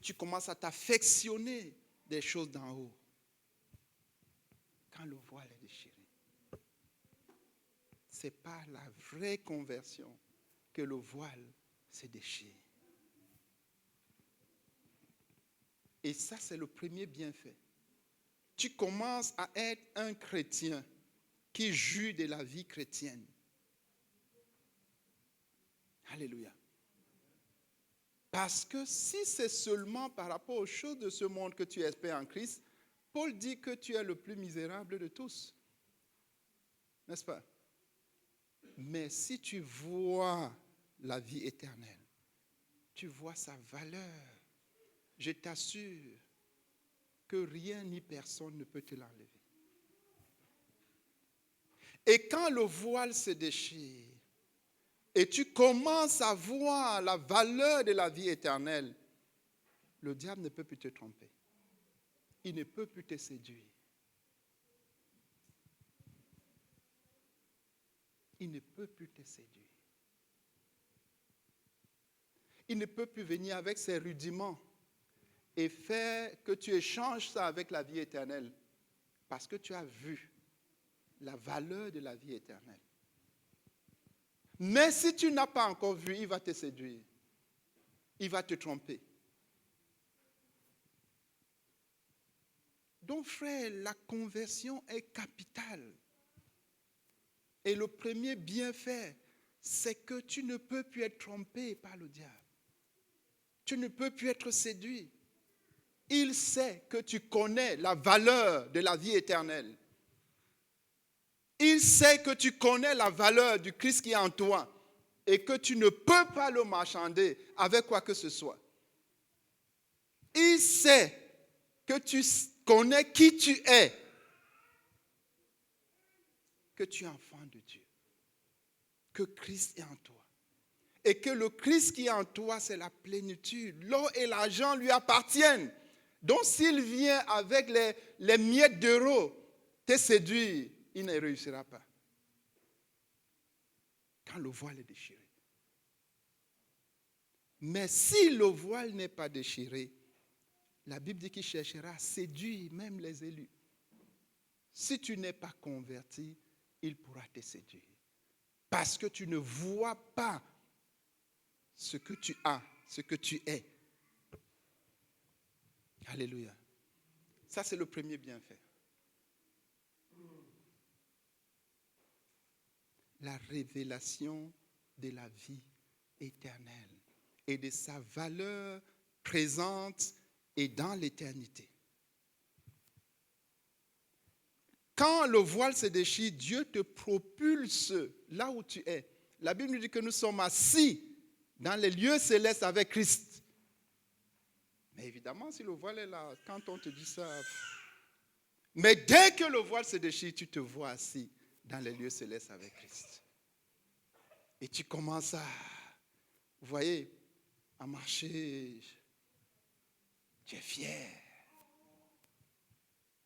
Tu commences à t'affectionner des choses d'en haut. Quand le voile est déchiré. Ce n'est pas la vraie conversion que le voile se déchire. Et ça, c'est le premier bienfait. Tu commences à être un chrétien qui jouit de la vie chrétienne. Alléluia. Parce que si c'est seulement par rapport aux choses de ce monde que tu espères en Christ, Paul dit que tu es le plus misérable de tous. N'est-ce pas? Mais si tu vois la vie éternelle, tu vois sa valeur, je t'assure que rien ni personne ne peut te l'enlever. Et quand le voile se déchire, et tu commences à voir la valeur de la vie éternelle, le diable ne peut plus te tromper. Il ne peut plus te séduire. Il ne peut plus te séduire. Il ne peut plus venir avec ses rudiments et faire que tu échanges ça avec la vie éternelle parce que tu as vu la valeur de la vie éternelle. Mais si tu n'as pas encore vu, il va te séduire. Il va te tromper. Donc frère, la conversion est capitale. Et le premier bienfait, c'est que tu ne peux plus être trompé par le diable. Tu ne peux plus être séduit. Il sait que tu connais la valeur de la vie éternelle. Il sait que tu connais la valeur du Christ qui est en toi et que tu ne peux pas le marchander avec quoi que ce soit. Il sait que tu connais qui tu es, que tu es enfant de Dieu, que Christ est en toi. Et que le Christ qui est en toi, c'est la plénitude. L'or et l'argent lui appartiennent. Donc s'il vient avec les miettes d'euros te séduire, il ne réussira pas. Quand le voile est déchiré. Mais si le voile n'est pas déchiré, la Bible dit qu'il cherchera à séduire même les élus. Si tu n'es pas converti, il pourra te séduire. Parce que tu ne vois pas ce que tu as, ce que tu es. Alléluia. Ça, c'est le premier bienfait. La révélation de la vie éternelle et de sa valeur présente et dans l'éternité. Quand le voile se déchire, Dieu te propulse là où tu es. La Bible nous dit que nous sommes assis dans les lieux célestes avec Christ. Mais évidemment, si le voile est là, quand on te dit ça... Mais dès que le voile se déchire, tu te vois assis dans les lieux célestes avec Christ. Et tu commences à, vous voyez, à marcher. Tu es fier.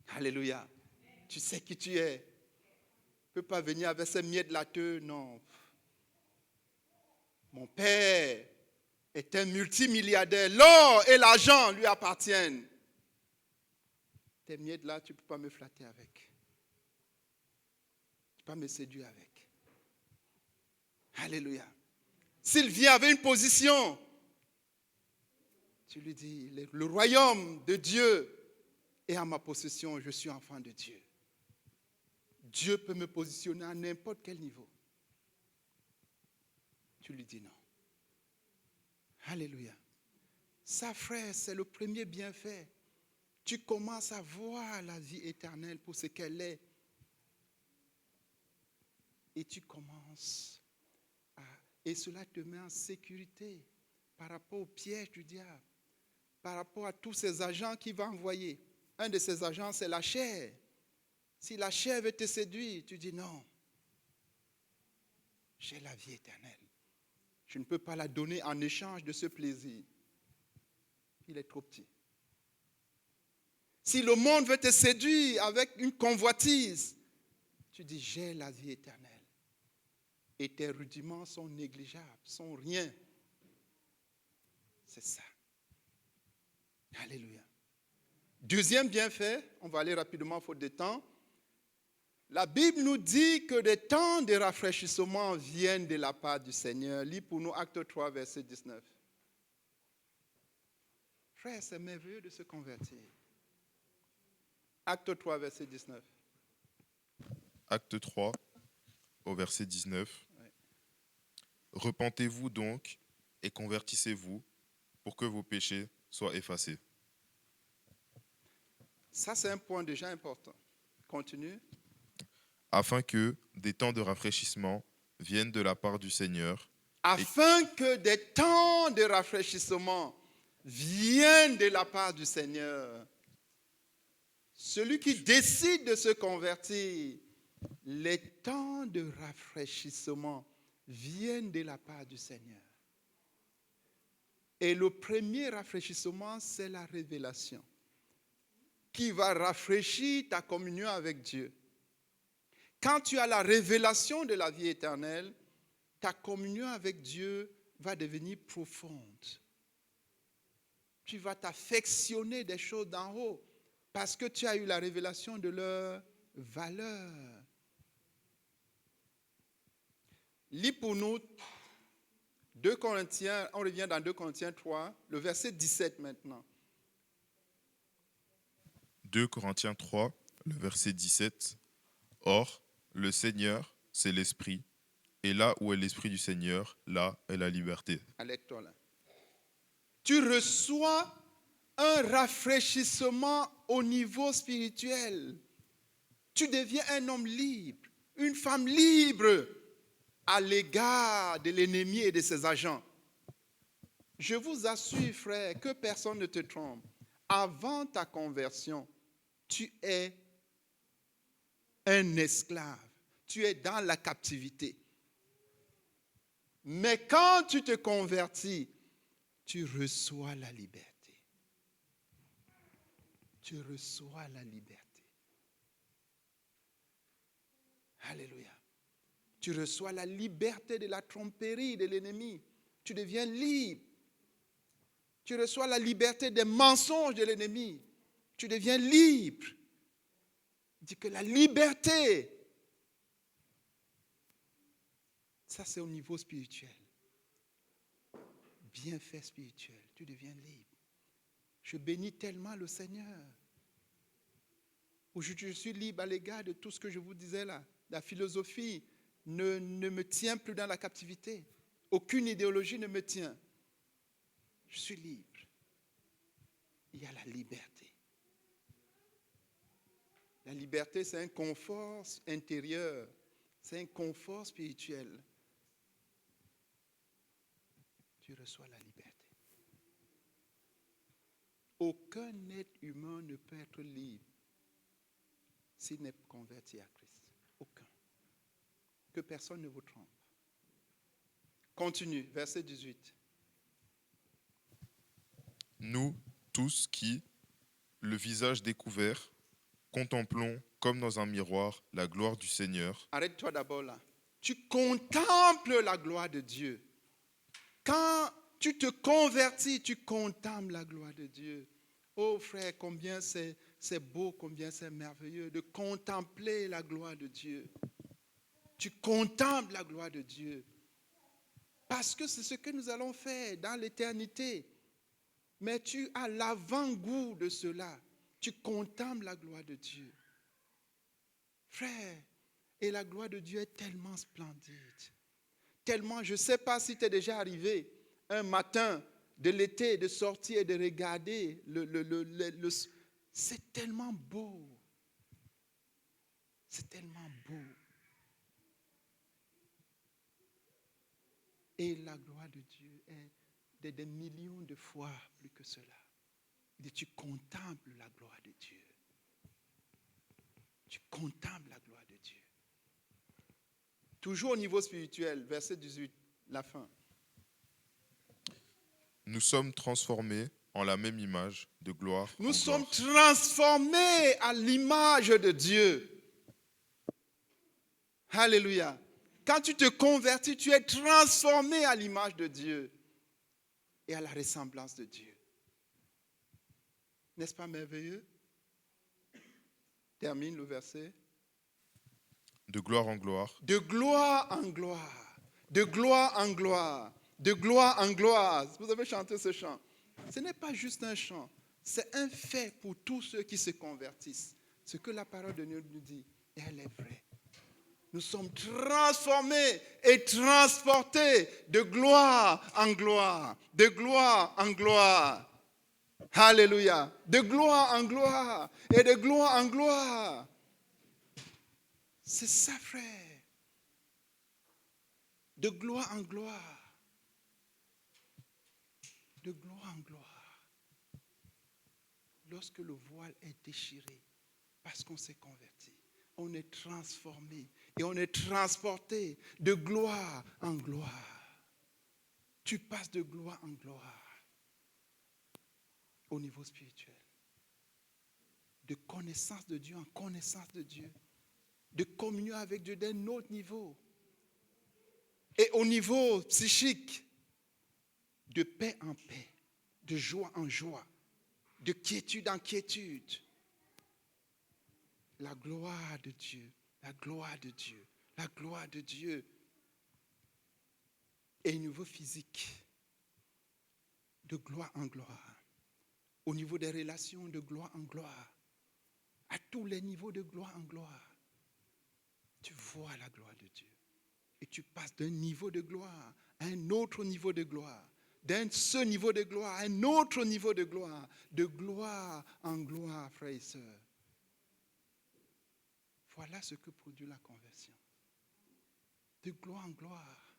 Alléluia. Tu sais qui tu es. Tu ne peux pas venir avec ces miettes latteux, non. Mon père est un multimilliardaire. L'or et l'argent lui appartiennent. Tes miettes là, tu ne peux pas me flatter avec. Tu ne peux pas me séduire avec. Alléluia. S'il vient avec une position, tu lui dis, le royaume de Dieu est à ma possession, je suis enfant de Dieu. Dieu peut me positionner à n'importe quel niveau. Tu lui dis non. Alléluia. Ça, frère, c'est le premier bienfait. Tu commences à voir la vie éternelle pour ce qu'elle est. Et tu commences et cela te met en sécurité par rapport au piège du diable, par rapport à tous ces agents qu'il va envoyer. Un de ces agents, c'est la chair. Si la chair veut te séduire, tu dis non. J'ai la vie éternelle. Je ne peux pas la donner en échange de ce plaisir. Il est trop petit. Si le monde veut te séduire avec une convoitise, tu dis j'ai la vie éternelle. Et tes rudiments sont négligeables, sont rien. C'est ça. Alléluia. Deuxième bienfait, on va aller rapidement faute de temps. La Bible nous dit que des temps de rafraîchissement viennent de la part du Seigneur. Lis pour nous Acte 3, verset 19. Frère, c'est merveilleux de se convertir. Acte 3, verset 19. Acte 3, au verset 19. Ouais. Repentez-vous donc et convertissez-vous pour que vos péchés soient effacés. Ça, c'est un point déjà important. Continue. Afin que des temps de rafraîchissement viennent de la part du Seigneur. Afin que des temps de rafraîchissement viennent de la part du Seigneur. Celui qui décide de se convertir, les temps de rafraîchissement viennent de la part du Seigneur. Et le premier rafraîchissement, c'est la révélation, qui va rafraîchir ta communion avec Dieu. Quand tu as la révélation de la vie éternelle, ta communion avec Dieu va devenir profonde. Tu vas t'affectionner des choses d'en haut parce que tu as eu la révélation de leur valeur. Lis pour nous 2 Corinthiens, on revient dans 2 Corinthiens 3, le verset 17 maintenant. 2 Corinthiens 3, le verset 17. Or, le Seigneur, c'est l'Esprit, et là où est l'Esprit du Seigneur, là est la liberté. Arrête-toi là. Tu reçois un rafraîchissement au niveau spirituel. Tu deviens un homme libre, une femme libre à l'égard de l'ennemi et de ses agents. Je vous assure, frère, que personne ne te trompe. Avant ta conversion, tu es un esclave. Tu es dans la captivité. Mais quand tu te convertis, tu reçois la liberté. Tu reçois la liberté. Alléluia. Tu reçois la liberté de la tromperie de l'ennemi. Tu deviens libre. Tu reçois la liberté des mensonges de l'ennemi. Tu deviens libre. Il dit que la liberté, ça c'est au niveau spirituel. Bienfait spirituel. Tu deviens libre. Je bénis tellement le Seigneur. Aujourd'hui, je suis libre à l'égard de tout ce que je vous disais là. La philosophie ne me tient plus dans la captivité. Aucune idéologie ne me tient. Je suis libre. Il y a la liberté. La liberté, c'est un confort intérieur. C'est un confort spirituel. Tu reçois la liberté. Aucun être humain ne peut être libre s'il n'est converti à Christ. Aucun. Que personne ne vous trompe. Continue, verset 18. Nous tous qui, le visage découvert, contemplons comme dans un miroir la gloire du Seigneur. Arrête-toi d'abord là. Tu contemples la gloire de Dieu. Quand tu te convertis, tu contemples la gloire de Dieu. Oh frère, combien c'est beau, combien c'est merveilleux de contempler la gloire de Dieu. Tu contemples la gloire de Dieu. Parce que c'est ce que nous allons faire dans l'éternité. Mais tu as l'avant-goût de cela. Tu contemples la gloire de Dieu. Frère, et la gloire de Dieu est tellement splendide. Tellement, je ne sais pas si tu es déjà arrivé un matin de l'été de sortir et de regarder c'est tellement beau. C'est tellement beau. Et la gloire de Dieu est des millions de fois plus que cela. Il dit, tu contemples la gloire de Dieu. Tu contemples la gloire de Dieu. Toujours au niveau spirituel, verset 18, la fin. Nous sommes transformés en la même image de gloire en Nous sommes gloire. transformés à l'image de Dieu. Alléluia. Quand tu te convertis, tu es transformé à l'image de Dieu et à la ressemblance de Dieu. N'est-ce pas merveilleux? Termine le verset. De gloire en gloire, De gloire en gloire, de gloire en gloire, de gloire en gloire. Vous avez chanté ce chant. Ce n'est pas juste un chant, c'est un fait pour tous ceux qui se convertissent. Ce que la parole de Dieu nous dit, et elle est vraie. Nous sommes transformés et transportés de gloire en gloire, de gloire en gloire. Alléluia. De gloire en gloire et de gloire en gloire. C'est ça, frère. De gloire en gloire. De gloire en gloire. Lorsque le voile est déchiré, parce qu'on s'est converti, on est transformé et on est transporté de gloire en gloire. Tu passes de gloire en gloire au niveau spirituel. De connaissance de Dieu en connaissance de Dieu. De communion avec Dieu d'un autre niveau. Et au niveau psychique, de paix en paix, de joie en joie, de quiétude en quiétude. La gloire de Dieu, la gloire de Dieu, la gloire de Dieu. Et au niveau physique, de gloire en gloire. Au niveau des relations, de gloire en gloire. à tous les niveaux de gloire en gloire. Tu vois la gloire de Dieu. Et tu passes d'un niveau de gloire à un autre niveau de gloire. Ce niveau de gloire à un autre niveau de gloire en gloire, frères et sœurs. Voilà ce que produit la conversion. De gloire en gloire.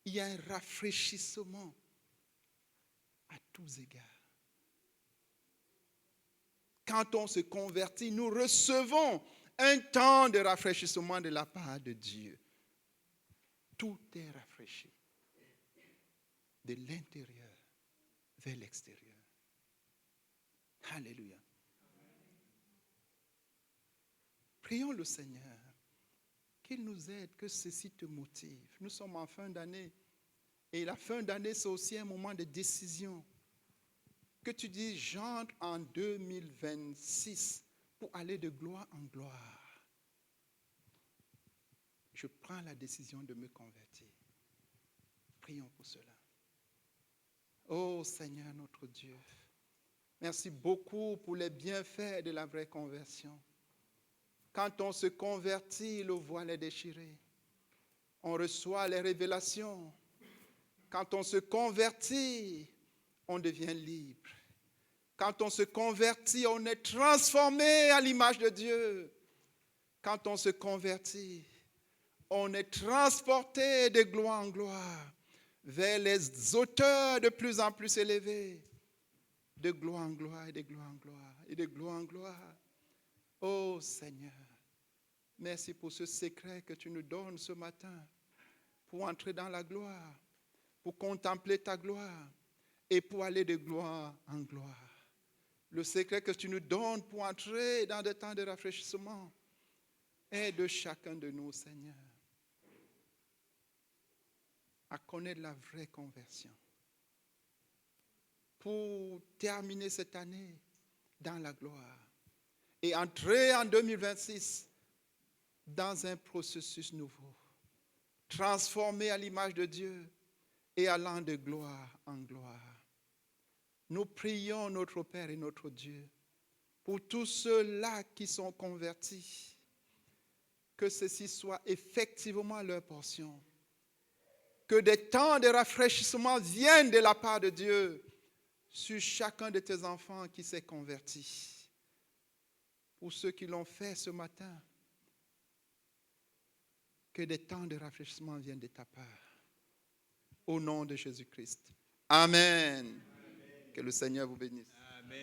Il y a un rafraîchissement à tous égards. Quand on se convertit, nous recevons un temps de rafraîchissement de la part de Dieu. Tout est rafraîchi. De l'intérieur vers l'extérieur. Alléluia. Prions le Seigneur qu'il nous aide, que ceci te motive. Nous sommes en fin d'année et la fin d'année, c'est aussi un moment de décision. Que tu dis, j'entre en 2026 pour aller de gloire en gloire. Je prends la décision de me convertir. Prions pour cela. Oh Seigneur notre Dieu, merci beaucoup pour les bienfaits de la vraie conversion. Quand on se convertit, le voile est déchiré. On reçoit les révélations. Quand on se convertit, on devient libre. Quand on se convertit, on est transformé à l'image de Dieu. Quand on se convertit, on est transporté de gloire en gloire vers les hauteurs de plus en plus élevées, de gloire en gloire et de gloire en gloire et de gloire en gloire. Oh Seigneur, merci pour ce secret que tu nous donnes ce matin pour entrer dans la gloire, pour contempler ta gloire et pour aller de gloire en gloire. Le secret que tu nous donnes pour entrer dans des temps de rafraîchissement aide chacun de nous, Seigneur, à connaître la vraie conversion. Pour terminer cette année dans la gloire et entrer en 2026 dans un processus nouveau, transformé à l'image de Dieu et allant de gloire en gloire. Nous prions notre Père et notre Dieu pour tous ceux-là qui sont convertis, que ceci soit effectivement leur portion. Que des temps de rafraîchissement viennent de la part de Dieu sur chacun de tes enfants qui s'est converti. Pour ceux qui l'ont fait ce matin, que des temps de rafraîchissement viennent de ta part. Au nom de Jésus-Christ. Amen. Que le Seigneur vous bénisse. Amen.